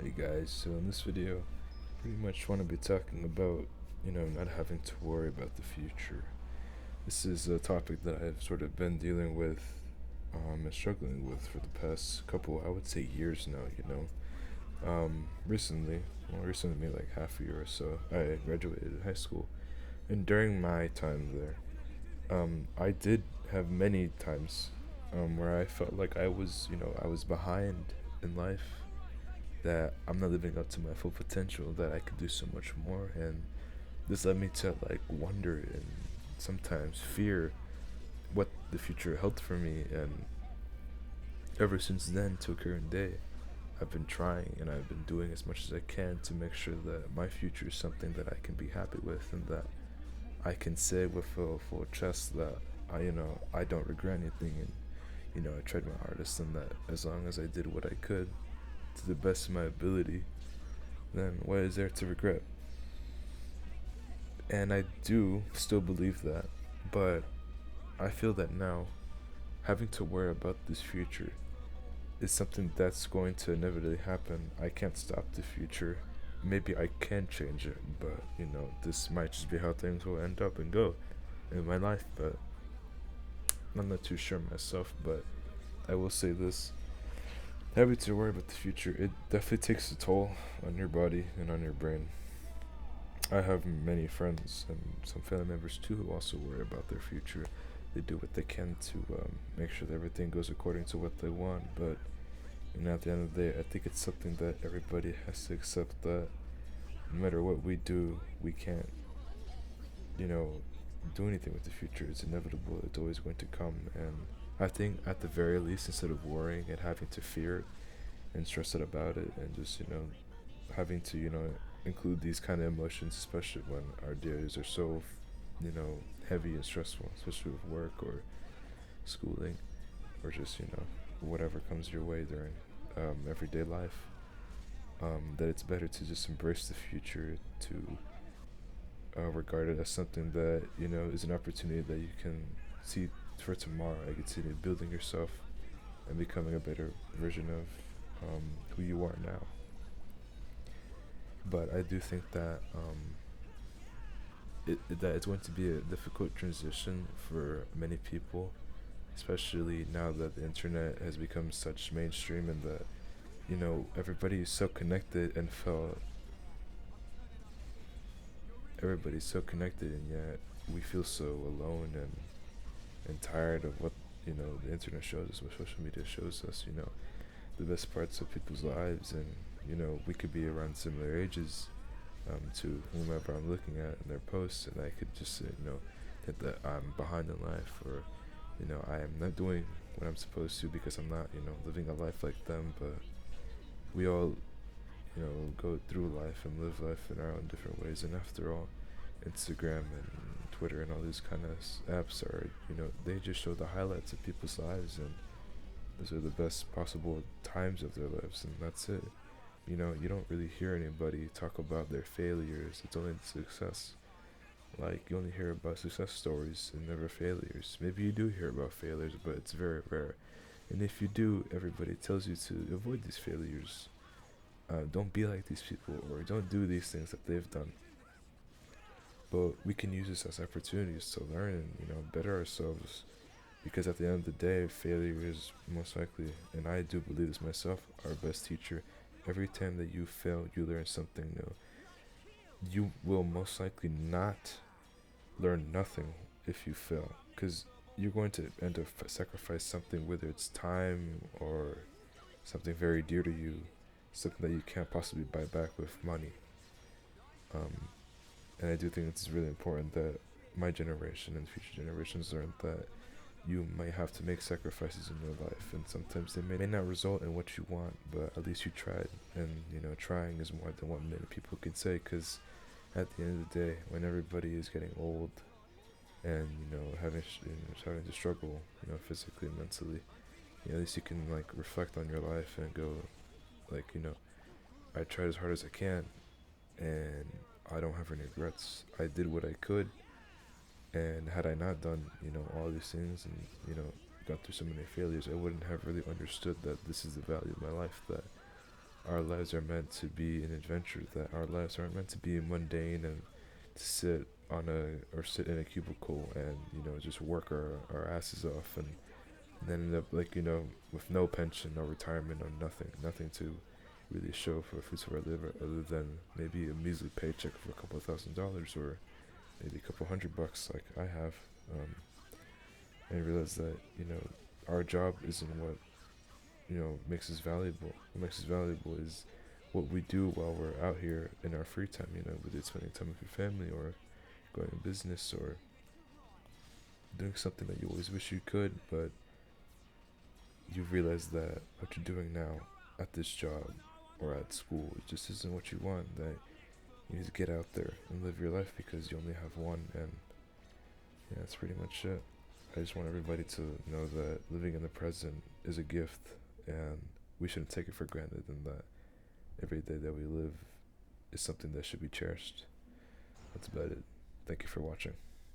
Hey guys, so in this video, pretty much want to be talking about, not having to worry about the future. This is a topic that I've sort of been dealing with and struggling with for the past couple, I would say years now. Recently, maybe like half a year or so, I graduated high school. And during my time there, I did have many times where I felt like I was behind in life, that I'm not living up to my full potential, that I could do so much more. And this led me to like wonder and sometimes fear what the future held for me. And ever since then, to current day, I've been trying and I've been doing as much as I can to make sure that my future is something that I can be happy with, and that I can say with a full chest that I don't regret anything. And I tried my hardest, and that as long as I did what I could to the best of my ability, then what is there to regret? And I do still believe that, but I feel that now having to worry about this future is something that's going to inevitably happen. I can't stop the future. Maybe I can change it, but this might just be how things will end up and go in my life. But I'm not too sure myself. But I will say this: having to worry about the future, it definitely takes a toll on your body and on your brain. I have many friends and some family members too who also worry about their future. They do what they can to make sure that everything goes according to what they want. But at the end of the day, I think it's something that everybody has to accept, that no matter what we do, we can't, you know, do anything with the future. It's inevitable. It's always going to come. And I think at the very least, instead of worrying and having to fear it and stress it about it, and just having to include these kind of emotions, especially when our days are so heavy and stressful, especially with work or schooling, or just whatever comes your way during everyday life. That it's better to just embrace the future, to regard it as something that is an opportunity that you can see for tomorrow. I can see you building yourself and becoming a better version of who you are now. But I do think that that it's going to be a difficult transition for many people, especially now that the internet has become such mainstream, and that everybody is so connected and felt everybody's so connected, and yet we feel so alone and tired of what the internet shows us, what social media shows us. The best parts of people's lives, and we could be around similar ages to whomever I'm looking at in their posts, and I could just think that I'm behind in life, or I am not doing what I'm supposed to because I'm not living a life like them. But we all go through life and live life in our own different ways. And after all, Instagram and Twitter and all these kind of apps are they just show the highlights of people's lives, and those are the best possible times of their lives, and that's it. You don't really hear anybody talk about their failures. It's only the success. Like, you only hear about success stories and never failures. Maybe you do hear about failures, but it's very rare. And if you do, everybody tells you to avoid these failures. Don't be like these people, or don't do these things that they've done. But we can use this as opportunities to learn and better ourselves, because at the end of the day, failure is most likely, and I do believe this myself, our best teacher. Every time that you fail, you learn something new. You will most likely not learn nothing if you fail, because you're going to end up sacrifice something, whether it's time or something very dear to you, something that you can't possibly buy back with money. Um, and I do think it's really important that my generation and future generations learn that you might have to make sacrifices in your life, and sometimes they may not result in what you want, but at least you tried. And trying is more than what many people can say, because at the end of the day, when everybody is getting old and having to struggle, physically and mentally, at least you can like reflect on your life and go like, I tried as hard as I can, and I don't have any regrets. I did what I could, and had I not done all these things, and got through so many failures, I wouldn't have really understood that this is the value of my life, that our lives are meant to be an adventure, that our lives aren't meant to be mundane and to sit in a cubicle and, just work our asses off and then end up, like, with no pension, no retirement, no nothing to really show for fruits of our labor, other than maybe a measly paycheck for a couple of $1,000s, or maybe a couple $100 like I have. um, and realize that, our job isn't what, makes us valuable. What makes us valuable is what we do while we're out here in our free time, whether it's spending time with your family, or going to business, or doing something that you always wish you could, but you realize that what you're doing now at this job or at school just isn't what you want, that you need to get out there and live your life because you only have one. And yeah, that's pretty much it. I just want everybody to know that living in the present is a gift, and we shouldn't take it for granted, and that every day that we live is something that should be cherished. That's about it. Thank you for watching.